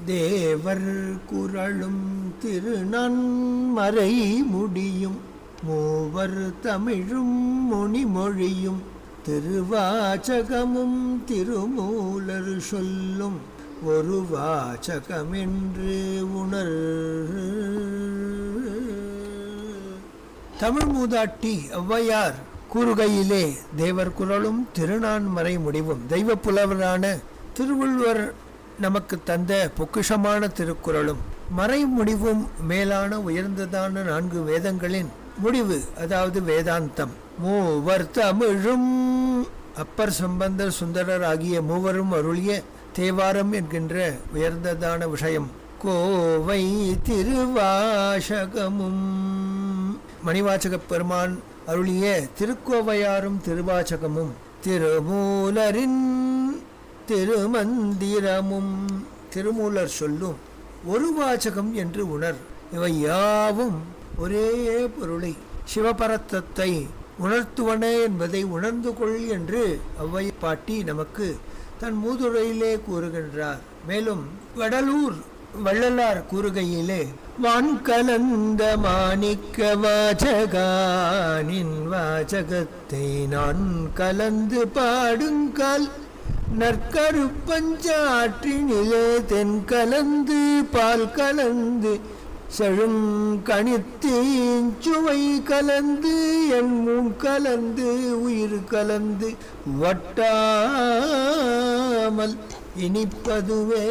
தேவர் குறளும் திருநன்மறை முடியும் மூவர் தமிழும் மொழிமொழியும் திருவாச்சகமும் திருமூலர் சொல்லும் ஒரு வாச்சகமென்று உணர். தமிழ் மூதாட்டி ஔவையார் கூறுகையிலே தேவர் குறளும் திருநான்மறை முடிவும் தெய்வ புலவரான திருவள்ளுவர் நமக்கு தந்த பொக்கிஷமான திருக்குறளும் மறை முடிவும் மேலான உயர்ந்ததான 4 வேதங்களின் முடிவு, அதாவது வேதாந்தம். மூவர் தமிழும் அப்பர் சம்பந்தர் சுந்தரர் ஆகிய மூவரும் அருளிய தேவாரம் என்கின்ற உயர்ந்ததான விஷயம். கோவை திருவாசகமும் மணிவாசக பெருமான் அருளிய திருக்கோவையாரும் திருவாசகமும் திருமூலரின் திருமந்திரமும் திருமூலர் சொல்லும் ஒரு வாசகம் என்று உணர். இவை யாவும் ஒரே பொருளை சிவபரத்தத்தை உணர்த்துவன என்பதை உணர்ந்து கொள் என்று ஔவை பாட்டி நமக்கு தன் மூதுரையிலே கூறுகின்றார். மேலும் வடலூர் வள்ளலார் கூறுகையிலே வான்கலந்த மாணிக்க வாசகானின் வாசகத்தை நான் கலந்து பாடுங்கால் நற்கருப்பஞ்சாற்றினிலே தென் கலந்து பால் கலந்து செழும் கணித்தீன் சுவை கலந்து என் முன் கலந்து உயிர் கலந்து வட்டாமல் இனிப்பதுவே.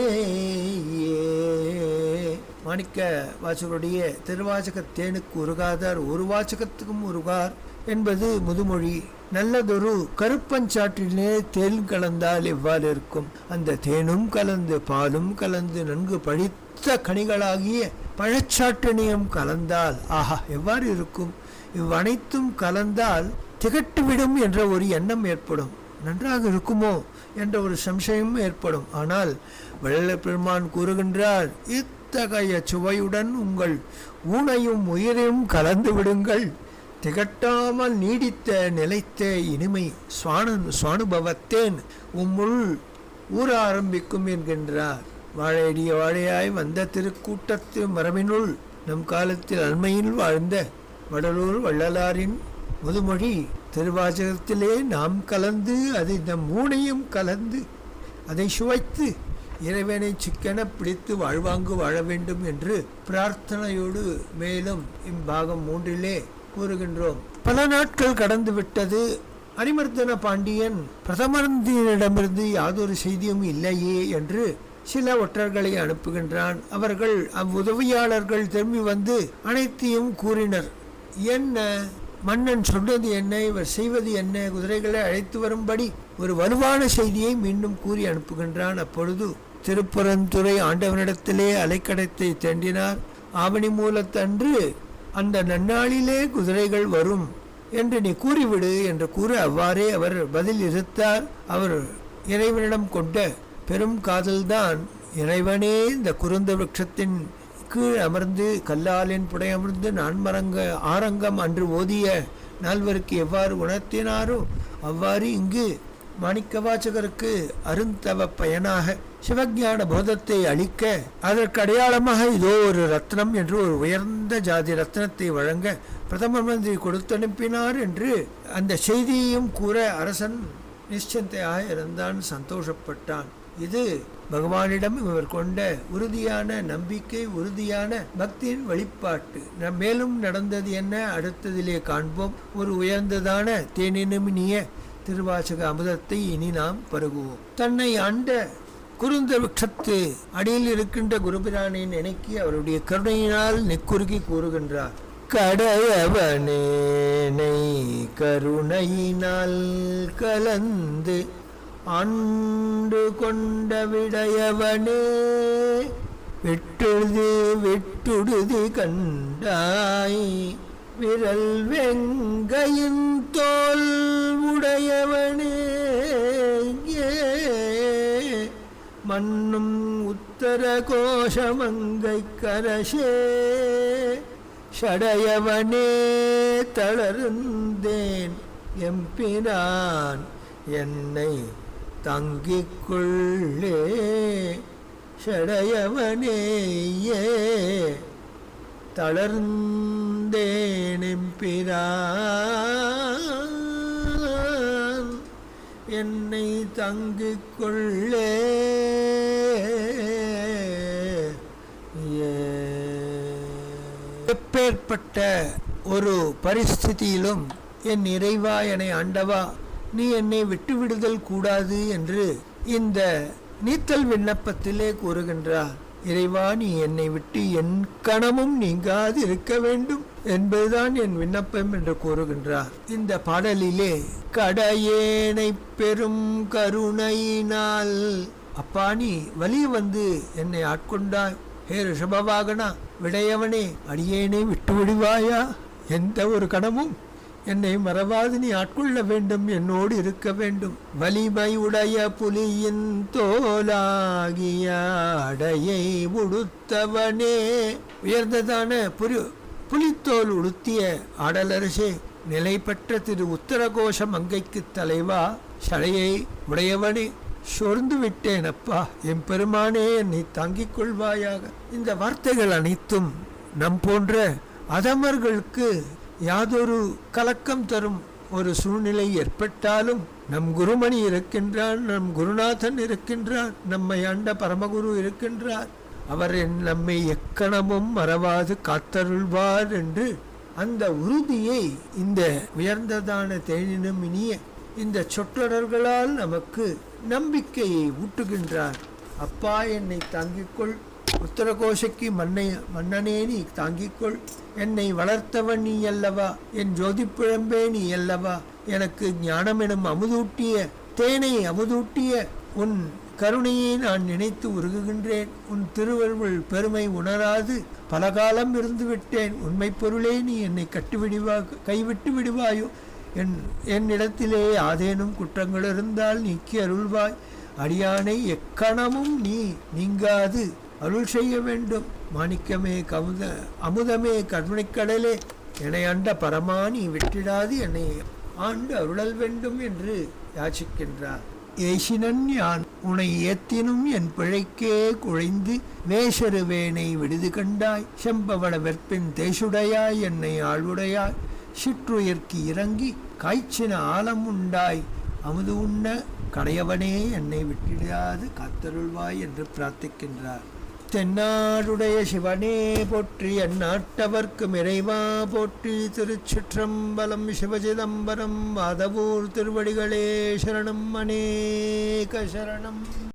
மாணிக்க வாசகருடைய திருவாசக தேனுக்கு உருகாதார் ஒரு வாசகத்துக்கும் உருகார் என்பது முதுமொழி. நல்லதொரு கருப்பஞ்சாற்றிலே தேன் கலந்தால் எவ்வாறு இருக்கும்? அந்த தேனும் கலந்து பாலும் கலந்து நன்கு பழித்த கனிகளாகிய பழச்சாற்றினியம் கலந்தால் ஆஹா எவ்வாறு இருக்கும்? இவ்வனைத்தும் கலந்தால் திகட்டுவிடும் என்ற ஒரு எண்ணம் ஏற்படும். நன்றாக இருக்குமோ என்ற ஒரு சம்சயம் ஏற்படும். ஆனால் வள்ளல் பெருமான் கூறுகின்றார், இத்தகைய சுவையுடன் உங்கள் ஊனையும் உயிரையும் கலந்து விடுங்கள், திகட்டாமல் நீடித்த நிலைத்த இனிமை சுவானுபவத்தேன் உம்முள் ஊற ஆரம்பிக்கும் என்கின்றார். வாழையடிய வாழையாய் வந்த திருக்கூட்டத்து மரபினுள் நம் காலத்தில் அண்மையில் வாழ்ந்த வடலூர் வள்ளலாரின் முதுமொழி திருவாசகத்திலே நாம் கலந்து அதை நம் ஊனையும் கலந்து அதை சுவைத்து இறைவனை சிக்கென பிடித்து வாழ்வாங்கு வாழ வேண்டும் என்று பிரார்த்தனையோடு மேலும் இம்பாகம் 3 கூறுகின்றோம். பல நாட்கள் கடந்து விட்டது. அரிமர்தன பாண்டியன் பிரதமரிடமிருந்து யாதொரு செய்தியும் இல்லையே என்று சில ஒற்றர்களை அனுப்புகின்றான். அவர்கள் அவ்வுதவியாளர்கள் திரும்பி வந்து அனைத்தையும் கூறினர். என்ன மன்னன் சொன்னது என்ன, இவர் செய்வது என்ன, குதிரைகளை அழைத்து வரும்படி ஒரு வலுவான செய்தியை மீண்டும் கூறி அனுப்புகின்றான். அப்பொழுது திருப்புறந்துறை ஆண்டவனிடத்திலே அலைக்கடத்தை தேண்டினார். ஆவணி மூலத்தன்று அந்த நன்னாளிலே குதிரைகள் வரும் என்று நீ கூறிவிடு என்று கூற அவ்வாறே அவர் பதில் இருத்தார். அவர் இறைவனிடம் கொண்ட பெரும் காதல்தான் இறைவனே இந்த குருந்த விருட்சத்தின் கீழ் அமர்ந்து கல்லாலின் புடையமர்ந்து நான்மரங்க ஆரங்கம் அன்று ஓதிய நால்வருக்கு எவ்வாறு உணர்த்தினாரோ அவ்வாறு இங்கு மாணிக்கவாசகருக்கு அருந்தவ பயனாக சிவஞான போதத்தை அளிக்க அதற்கு அடையாளமாக இதோ ஒரு ரத்னம் என்று ஒரு உயர்ந்த ஜாதி ரத்னத்தை வழங்க பிரதம மந்திரி கொடுத்தனுப்பினார் என்று அந்த செய்தியையும் கூற அரசன் நிச்சயத்தையாக இருந்தான், சந்தோஷப்பட்டான். இது பகவானிடம் இவர் கொண்ட உறுதியான நம்பிக்கை, உறுதியான பக்தியின் வெளிப்பாட்டு. மேலும் நடந்தது என்ன அடுத்ததிலே காண்போம். ஒரு உயர்ந்ததான தேனினுமினிய திருவாசக அமுதத்தை இனி நாம் பருகுவோம். தன்னை ஆண்ட குருந்த விருட்சத்து அடியில் இருக்கின்ற குருபிரானை நினைக்கி அவருடைய கருணையினால் நெக்குருகி கூறுகின்றார். கடையவனேனை கருணையினால் கலந்து ஆண்டு கொண்ட விடையவனே விட்டுடுதி கண்டாய் விரல் வெங்கையின் தோல் உடையவனே மன்னும் உத்தர கோஷமங்கை கரசே ஷடையவனே தளர்ந்தேன் எம்பினான் என்னை தங்கிக்குள்ளே ஷடையவனேயே தளர்ந்தேனெம்பிரான் என்னை தங்கிக் கொள்ளே. எப்பேற்பட்ட ஒரு பரிஸ்திதியிலும் என் இறைவா, என்னை ஆண்டவா, நீ என்னை விட்டுவிடுதல் கூடாது என்று இந்த நீத்தல் விண்ணப்பத்திலே கூறுகின்றார். இறைவா, நீ என்னை விட்டு என் கணமும் நீங்காது இருக்க வேண்டும் என்பதுதான் என் விண்ணப்பம் என்று கூறுகின்றார். இந்த பாடலிலே கடையேனை பெரும் கருணையினால், அப்பா நீ வலிய வந்து என்னை ஆட்கொண்டாய். ஹே ரிஷபவாகனா, விடையவனே, அடியேனை விட்டு விடுவாயா? எந்த ஒரு கணமும் என்னை மறவாது நீ ஆட்கொள்ள வேண்டும், என்னோடு இருக்க வேண்டும். வலிமை உடைய புலியின் தோலாகிய அடையை உடுத்தவனே, உயர்ந்ததான புலித்தோல் உடுத்திய ஆடலரசே, நிலை பெற்ற திரு உத்தரகோஷ மங்கைக்கு தலைவா, சடையை உடையவனே, சொர்ந்து விட்டேன் அப்பா, என் பெருமானே, என்னை தாங்கிக் கொள்வாயாக. இந்த வார்த்தைகள் அனைத்தும் நம் போன்ற அதமர்களுக்கு யாதொரு கலக்கம் தரும் ஒரு சூழ்நிலை ஏற்பட்டாலும் நம் குருமணி இருக்கின்றார், நம் குருநாதன் இருக்கின்றார், நம்மை ஆண்ட பரமகுரு இருக்கின்றார், அவர் நம்மை எக்கணமும் மறவாது காத்தருள்வார் என்று அந்த உறுதியை இந்த உயர்ந்ததான தேனினும் இனிய இந்த சொற்றொடர்களால் நமக்கு நம்பிக்கையை ஊட்டுகின்றார். அப்பா என்னை தாங்கிக்கொள், உத்தரகோஷைக்கு மன்னனே நீ தாங்கிக்கொள், என்னை வளர்த்தவன் நீ அல்லவா, என் ஜோதிப்பிழம்பே நீ அல்லவா, எனக்கு ஞானம் எனும் அமுதூட்டிய தேனை அமுதூட்டிய உன் கருணையை நான் நினைத்து உருகுகின்றேன். உன் திருவருள் பெருமை உணராது பல காலம் இருந்து விட்டேன். உண்மை பொருளே, நீ என்னை கைவிட்டு விடுவாயோ? என்னிடத்திலே யாதேனும் குற்றங்கள் இருந்தால் நீக்கி அருள்வாய். அடியானை எக்கணமும் நீங்காது அருள் செய்ய வேண்டும். மாணிக்கமே, அமுதமே, கருணைக்கடலே, என்னை ஆண்ட பரமா, நீ விட்டிடாது என்னை ஆண்டு அருளல் வேண்டும் என்று யாச்சிக்கின்றார். ஏசினன் யான் உனை ஏத்தினும் என் பிழைக்கே குழைந்து வேஷருவேனை விடுது கண்டாய். செம்பவள வெற்பின் தேசுடையாய் என்னை ஆழ்வுடையாய். சிற்றுயிர்க்கு இறங்கி காய்ச்சின ஆலம் உண்டாய். அமுது உண்ண கடையவனே, என்னை விட்டிடாது காத்தருள்வாய் என்று பிரார்த்திக்கின்றார். தென்னாடுடைய சிவனே போற்றி, எந்நாட்டவர்க்கு இறைவா போற்றி. திருச்சிற்றம்பலம். சிவசிதம்பரம். மாதவூர் திருவடிகளே சரணம். அநேக சரணம்.